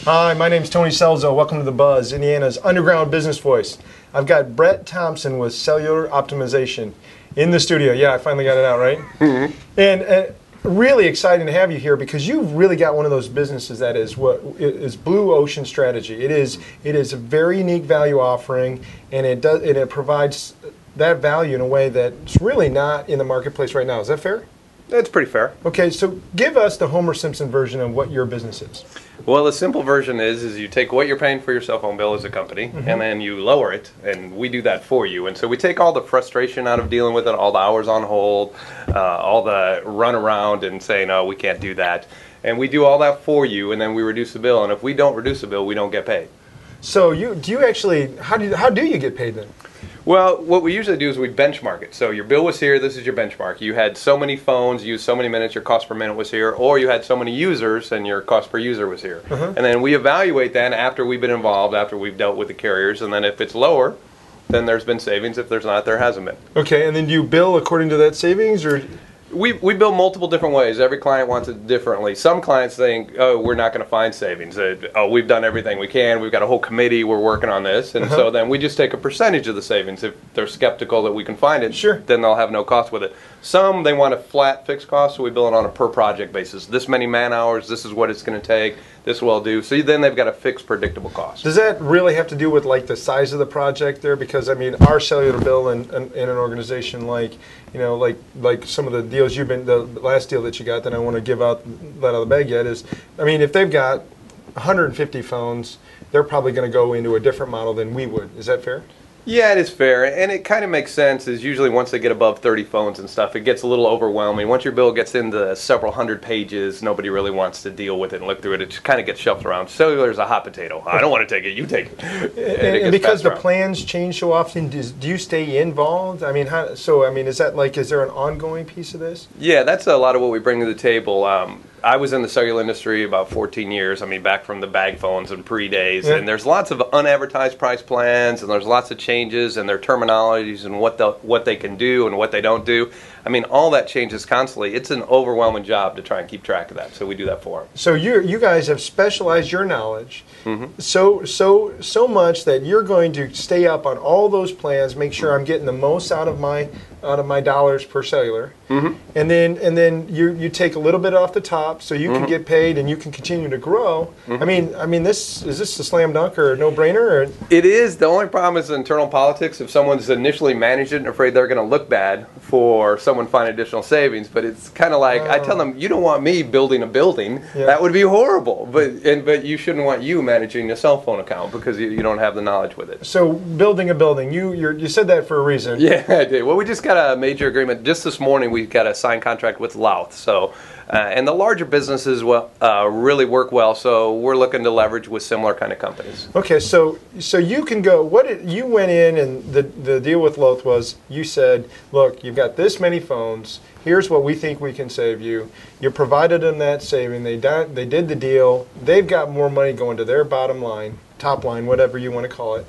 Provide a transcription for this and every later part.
Hi, my name's Tony Selzo. Welcome to The Buzz, Indiana's underground business voice. I've got Brett Thompson with Cellular Optimization in the studio. Yeah, I finally got it out, right? Mm-hmm. And really exciting to have you here because you've really got one of those businesses that is what is blue ocean strategy. It is a very unique value offering, and it provides that value in a way that's really not in the marketplace right now. Is that fair? That's pretty fair. Okay, so give us the Homer Simpson version of what your business is. Well, the simple version is you take what you're paying for your cell phone bill as a company, mm-hmm. and then you lower it, and we do that for you. And so we take all the frustration out of dealing with it, all the hours on hold, all the run around and saying, oh, we can't do that. And we do all that for you, and then we reduce the bill. And if we don't reduce the bill, we don't get paid. So how do you get paid then? Well, what we usually do is we benchmark it. So your bill was here, this is your benchmark. You had so many phones, used so many minutes, your cost per minute was here, or you had so many users and your cost per user was here. Uh-huh. And then we evaluate that after we've been involved, after we've dealt with the carriers, and then if it's lower, then there's been savings. If there's not, there hasn't been. Okay, and then do you bill according to that savings, or? We bill multiple different ways. Every client wants it differently. Some clients think, oh, we're not going to find savings. Oh, we've done everything we can. We've got a whole committee. We're working on this. And so then we just take a percentage of the savings. If they're skeptical that we can find it, sure, then they'll have no cost with it. Some, they want a flat fixed cost, so we bill it on a per project basis. This many man hours, this is what it's going to take, this will do. So then they've got a fixed predictable cost. Does that really have to do with like the size of the project there? Because I mean, our cellular bill in an organization like, you know, like some of the deals the last deal that you got that I want to let out of the bag yet is, I mean, if they've got 150 phones, they're probably going to go into a different model than we would. Is that fair? Yeah, it is fair, and it kind of makes sense. Is usually once they get above 30 phones and stuff, it gets a little overwhelming. Once your bill gets into several hundred pages, nobody really wants to deal with it and look through it. It just kind of gets shuffled around. Cellular is a hot potato. I don't want to take it. You take it. And because the plans change so often, do you stay involved? I mean, is there an ongoing piece of this? Yeah, that's a lot of what we bring to the table. I was in the cellular industry about 14 years. I mean, back from the bag phones and pre-days. Yeah. And there's lots of unadvertised price plans, and there's lots of changes in their terminologies and what they can do and what they don't do. I mean, all that changes constantly. It's an overwhelming job to try and keep track of that. So we do that for them. So you guys have specialized your knowledge so much that you're going to stay up on all those plans, make sure I'm getting the most out of my dollars per cellular, and then you take a little bit off the top so you can get paid and you can continue to grow. I mean, is this a slam dunk or a no-brainer? Or? It is. The only problem is internal politics. If someone's initially managed it and afraid they're going to look bad for someone finding additional savings, but it's kind of like I tell them, you don't want me building a building. Yeah. That would be horrible. But you shouldn't want you managing a cell phone account because you don't have the knowledge with it. So building a building, you said that for a reason. Yeah, I did. Well, we just got a major agreement. Just this morning, we got a signed contract with Louth. So, and the larger businesses really work well. So we're looking to leverage with similar kind of companies. Okay, so you can go. You went in and the deal with Louth was you said, look, you've got this many phones. Here's what we think we can save you. You provided them that saving. They did the deal. They've got more money going to their bottom line, top line, whatever you want to call it,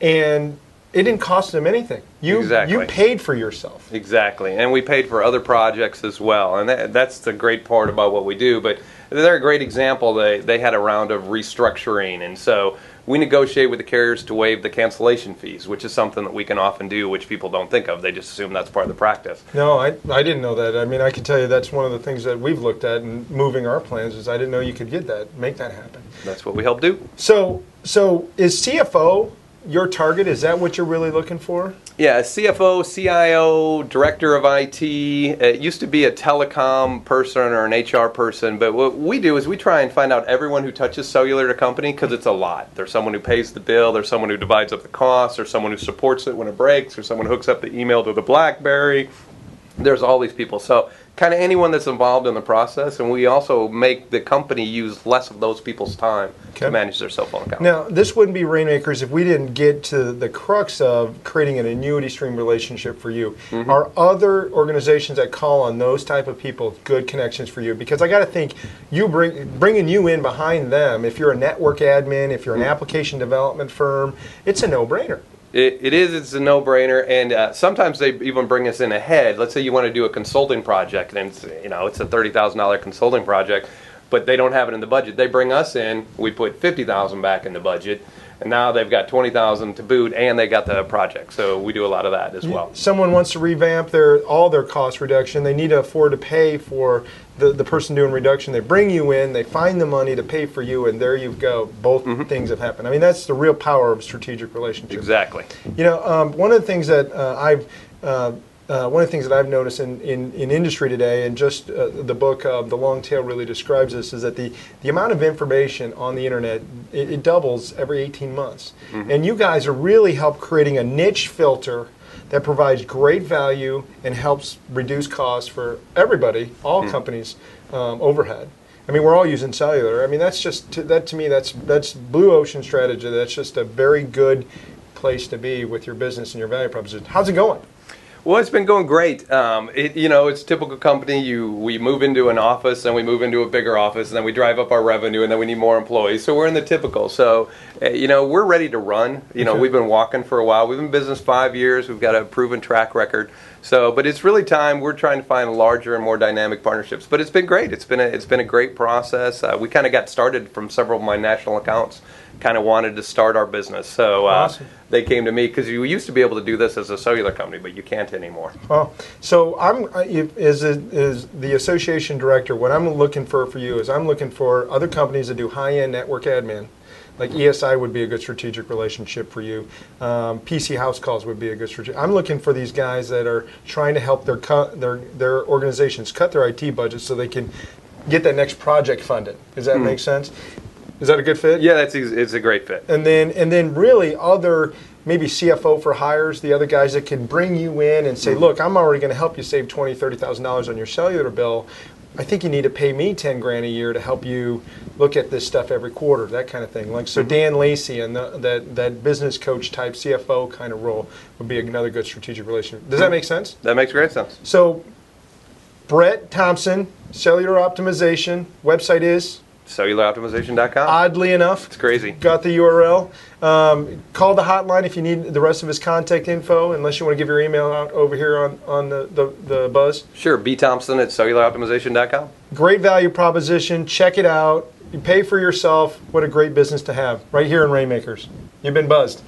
and it didn't cost them anything. You paid for yourself. Exactly, and we paid for other projects as well, and that's the great part about what we do. But they're a great example. They had a round of restructuring, and so we negotiate with the carriers to waive the cancellation fees, which is something that we can often do, which people don't think of. They just assume that's part of the practice. No, I didn't know that. I mean, I can tell you that's one of the things that we've looked at in moving our plans is I didn't know you could make that happen. That's what we help do. So is CFO your target? Is that what you're really looking for? Yeah, CFO, CIO, director of IT. It used to be a telecom person or an HR person, but what we do is we try and find out everyone who touches cellular at a company because it's a lot. There's someone who pays the bill, there's someone who divides up the costs, there's someone who supports it when it breaks, there's someone who hooks up the email to the BlackBerry. There's all these people. So kind of anyone that's involved in the process, and we also make the company use less of those people's time to manage their cell phone account. Now, this wouldn't be Rainmakers if we didn't get to the crux of creating an annuity stream relationship for you. Are other organizations that call on those type of people good connections for you? Because I got to think, bringing you in behind them, if you're a network admin, if you're an application development firm, it's a no-brainer. It's a no-brainer, and sometimes they even bring us in ahead. Let's say you want to do a consulting project, and it's a $30,000 consulting project. but they don't have it in the budget. They bring us in, we put $50,000 back in the budget, and now they've got $20,000 to boot, and they got the project. So we do a lot of that as well. Someone wants to revamp all their cost reduction. They need to afford to pay for the person doing reduction. They bring you in, they find the money to pay for you, and there you go. Both things have happened. I mean, that's the real power of strategic relationships. Exactly. You know, one of the things that I've noticed in industry today, and just the book The Long Tail really describes this, is that the amount of information on the internet, it doubles every 18 months. And you guys are really help creating a niche filter that provides great value and helps reduce costs for everybody, all companies, overhead. I mean, we're all using cellular. I mean, that's just that to me. That's blue ocean strategy. That's just a very good place to be with your business and your value proposition. How's it going? Well, it's been going great. It's a typical company. We move into an office, and we move into a bigger office, and then we drive up our revenue, and then we need more employees. So we're in the typical. So, we're ready to run. We've been walking for a while. We've been in business 5 years. We've got a proven track record. So, but it's really time. We're trying to find larger and more dynamic partnerships. But it's been great. It's been a great process. We kind of got started from several of my national accounts. Kind of wanted to start our business, so awesome. They came to me because you used to be able to do this as a cellular company, but you can't anymore. Well, so as the association director, what I'm looking for you is I'm looking for other companies that do high-end network admin. Like ESI would be a good strategic relationship for you. PC House Calls would be a good strategic. I'm looking for these guys that are trying to help their organizations cut their IT budget so they can get that next project funded. Does that make sense? Is that a good fit? Yeah, it's a great fit. And then really other maybe CFO for hires, the other guys that can bring you in and say, look, I'm already going to help you save $20,000, $30,000 on your cellular bill. I think you need to pay me $10,000 a year to help you look at this stuff every quarter, that kind of thing. Like so, Dan Lacey and that business coach type CFO kind of role would be another good strategic relationship. Does that make sense? That makes great sense. So, Brett Thompson, Cellular Optimization, website is CellularOptimization.com. Oddly enough, it's crazy. Got the URL. Call the hotline if you need the rest of his contact info, unless you want to give your email out over here on the buzz. Sure, bthompson@CellularOptimization.com. Great value proposition. Check it out. You pay for yourself. What a great business to have right here in Rainmakers. You've been buzzed.